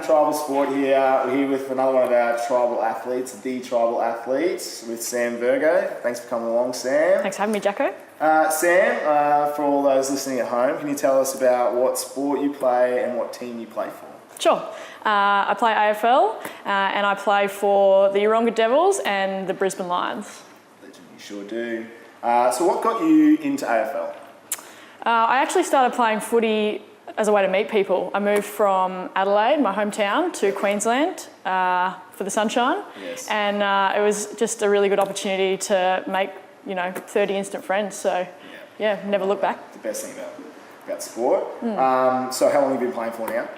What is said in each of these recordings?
Tribal Sport here. We're here with another one of our tribal athletes, the Tribal Athletes, with Sam Virgo. Thanks for coming along, Sam. Thanks for having me, Jacko. Sam, for all those listening at home, can you tell us about what sport you play and what team you play for? Sure. I play AFL and I play for the Yeronga Devils and the Brisbane Lions. Legend, you sure do. So what got you into AFL? I actually started playing footy as a way to meet people. I moved from Adelaide, my hometown, to Queensland for the sunshine. Yes. And it was just a really good opportunity to make, 30 instant friends. So, yeah, never look back. The best thing about sport. So how long have you been playing for now?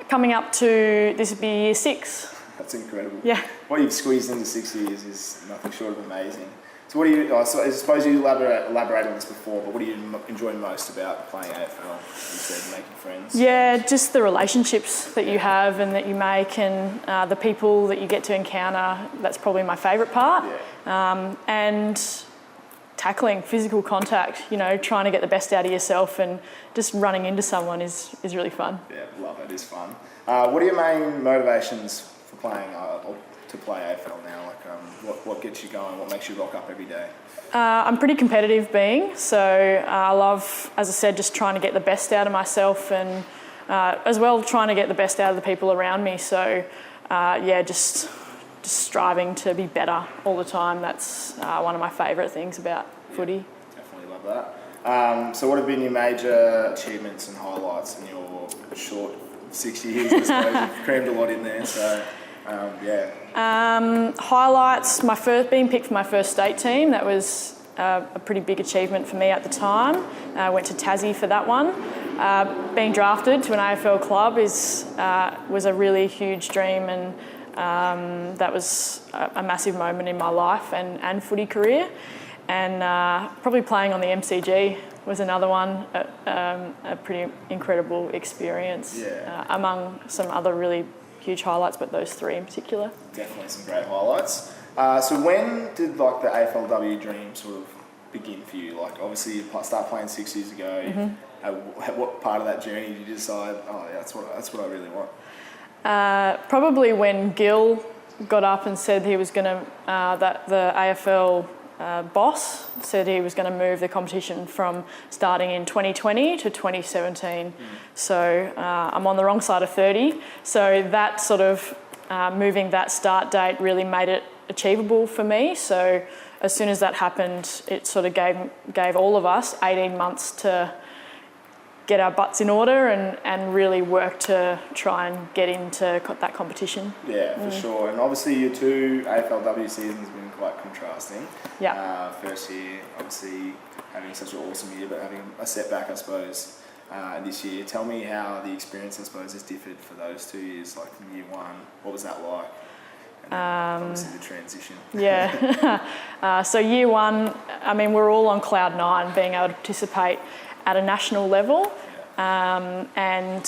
Coming up to, this would be year 6. That's incredible. Yeah. What you've squeezed into 6 years is nothing short of amazing. So what do you, I suppose you elaborated on this before, but what do you enjoy most about playing AFL? You said making friends. Yeah, just the relationships that you have and that you make, and the people that you get to encounter. That's probably my favourite part. Yeah. And tackling, physical contact, trying to get the best out of yourself, and just running into someone is really fun. Yeah, love it. It's fun. What are your main motivations for playing, to play AFL now? What gets you going? What makes you rock up every day? I'm pretty competitive being, so I love, as I said, just trying to get the best out of myself, and as well trying to get the best out of the people around me. So just striving to be better all the time. That's one of my favourite things about footy. Definitely love that. So what have been your major achievements and highlights in your short 6 years? I suppose you've crammed a lot in there, so highlights, being picked for my first state team. That was a pretty big achievement for me at the time. I went to Tassie for that one. Being drafted to an AFL club was a really huge dream, and that was a massive moment in my life and footy career. And probably playing on the MCG was another one, a pretty incredible experience, among some other really huge highlights, but those 3 in particular. Definitely some great highlights. So when did the AFLW dream sort of begin for you? Obviously you start playing 6 years ago. Mm-hmm. At what part of that journey did you decide, that's what I really want? Probably when Gil got up and said he was going to, that the AFL boss said he was going to move the competition from starting in 2020 to 2017. So I'm on the wrong side of 30. So that sort of moving that start date really made it achievable for me. So as soon as that happened, it sort of gave all of us 18 months to get our butts in order and really work to try and get into that competition. Yeah, for sure. And obviously your 2 AFLW seasons have been quite contrasting. Yeah. First year, obviously having such an awesome year, but having a setback, I suppose, this year. Tell me how the experience, I suppose, has differed for those 2 years, from year 1. What was that like? And obviously the transition. Yeah. So year 1, we're all on cloud 9, being able to participate at a national level, and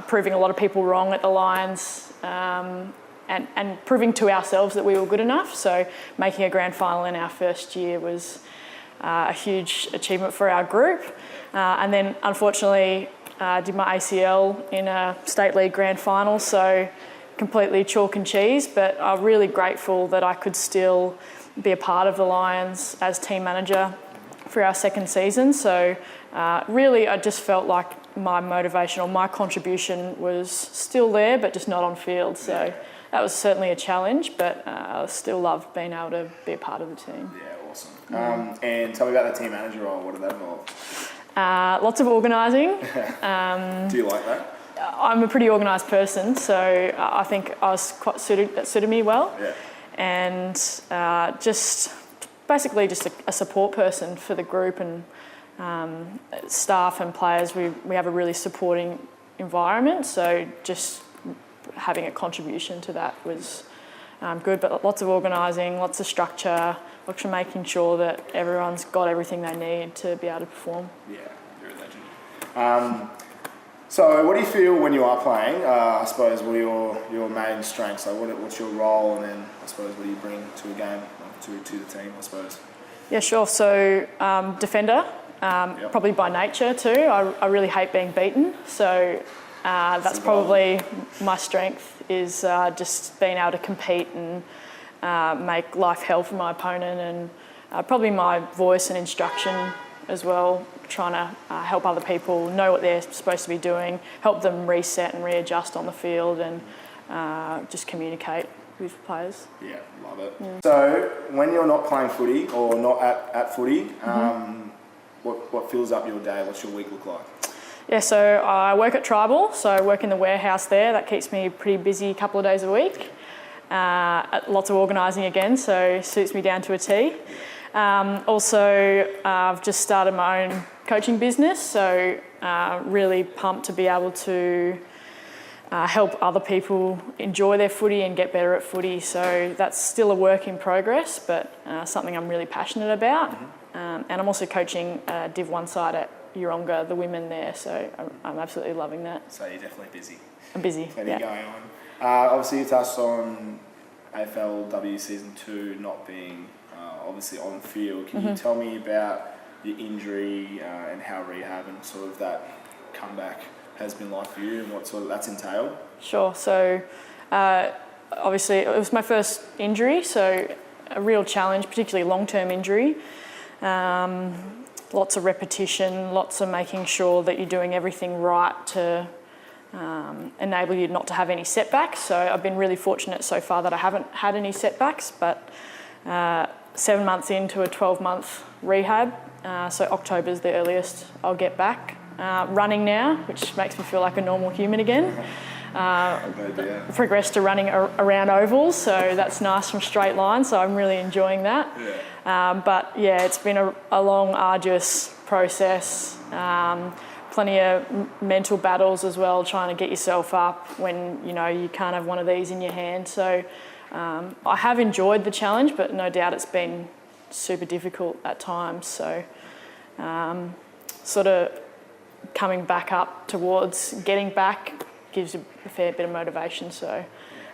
proving a lot of people wrong at the Lions, and proving to ourselves that we were good enough. So making a grand final in our first year was a huge achievement for our group. And then unfortunately did my ACL in a state league grand final, so completely chalk and cheese, but I'm really grateful that I could still be a part of the Lions as team manager for our second season. So really I just felt like my motivation or my contribution was still there, but just not on field. So that was certainly a challenge, but I still love being able to be a part of the team. Yeah, awesome. And tell me about the team manager role. What did that involve? Lots of organising. Do you like that? I'm a pretty organised person, so I think that suited me well. Yeah. And just basically just a support person for the group, and staff and players. We have a really supporting environment, so just having a contribution to that was good. But lots of organising, lots of structure, lots of making sure that everyone's got everything they need to be able to perform. Yeah, you're a legend. So what do you feel when you are playing? I suppose what are your main strengths? What's your role, and then I suppose what do you bring to a game, to the team, I suppose? Yeah, sure. So defender, probably by nature too. I really hate being beaten. So That's probably my strength, is just being able to compete and make life hell for my opponent, and probably my voice and instruction as well, trying to help other people know what they're supposed to be doing, help them reset and readjust on the field, and just communicate with players. Yeah, love it. So when you're not playing footy or not at footy, what fills up your day? What's your week look like? Yeah, so I work at Tribal, so I work in the warehouse there. That keeps me pretty busy a couple of days a week. Lots of organising again, so suits me down to a T. Also, I've just started my own coaching business, so really pumped to be able to help other people enjoy their footy and get better at footy. So that's still a work in progress, but something I'm really passionate about. And I'm also coaching Div 1 side at Yeronga, the women there, so I'm absolutely loving that. So you're definitely busy. I'm busy. Plenty yeah. going on. Obviously, you touched on AFLW Season 2 not being obviously on field. Can you tell me about your injury and how rehab and sort of that comeback has been like for you and what sort of that's entailed? Sure. So obviously it was my first injury, so a real challenge, particularly long-term injury. Lots of repetition, lots of making sure that you're doing everything right to enable you not to have any setbacks. So I've been really fortunate so far that I haven't had any setbacks, but 7 months into a 12-month rehab, so October's the earliest I'll get back. Running now, which makes me feel like a normal human again. Progressed to running around ovals, so that's nice from straight lines, so I'm really enjoying that. But yeah, it's been a long, arduous process. Plenty of mental battles as well, trying to get yourself up when you can't have one of these in your hand. So I have enjoyed the challenge, but no doubt it's been super difficult at times. So sort of coming back up towards getting back gives you a fair bit of motivation. So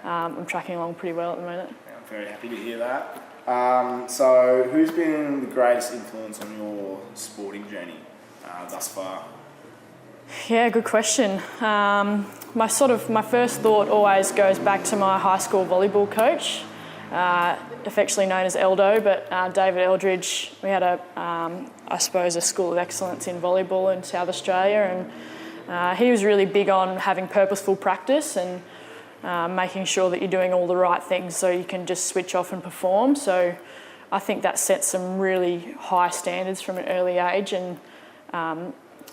I'm tracking along pretty well at the moment. I'm very happy to hear that. So who's been the greatest influence on your sporting journey thus far? Yeah, good question. My first thought always goes back to my high school volleyball coach, affectionately known as Eldo, but David Eldridge. We had a school of excellence in volleyball in South Australia, and he was really big on having purposeful practice and making sure that you're doing all the right things so you can just switch off and perform. So I think that sets some really high standards from an early age, and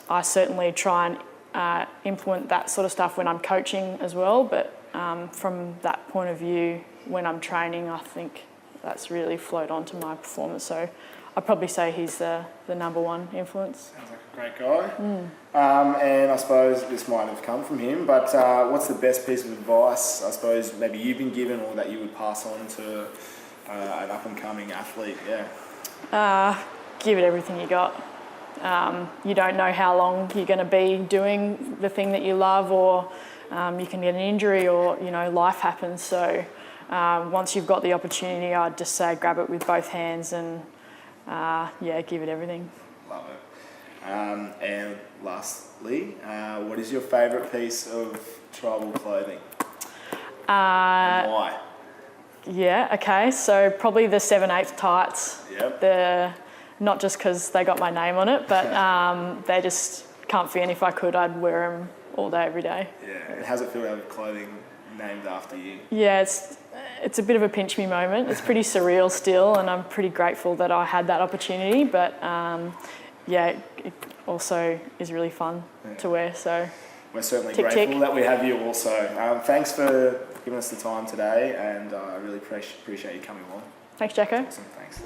I certainly try and implement that sort of stuff when I'm coaching as well. But from that point of view, when I'm training, I think that's really flowed onto my performance. So I'd probably say he's the number one influence. Sounds like a great guy. And I suppose this might have come from him, but what's the best piece of advice, I suppose, maybe you've been given or that you would pass on to an up-and-coming athlete? Give it everything you got. You don't know how long you're going to be doing the thing that you love, or you can get an injury, or life happens. So once you've got the opportunity, I'd just say grab it with both hands and give it everything. Love it. And lastly, what is your favourite piece of Tribal clothing? And why? Yeah. Okay. So probably the 7/8 tights. Yep. Not just because they got my name on it, but they just comfy, and if I could, I'd wear them all day, every day. Yeah, and how's it feel to have clothing named after you? Yeah, it's a bit of a pinch me moment. It's pretty surreal still, and I'm pretty grateful that I had that opportunity, but it also is really fun to wear. So we're certainly grateful that we have you also. Thanks for giving us the time today, and I really appreciate you coming along. Thanks, Jacko. Awesome, thanks.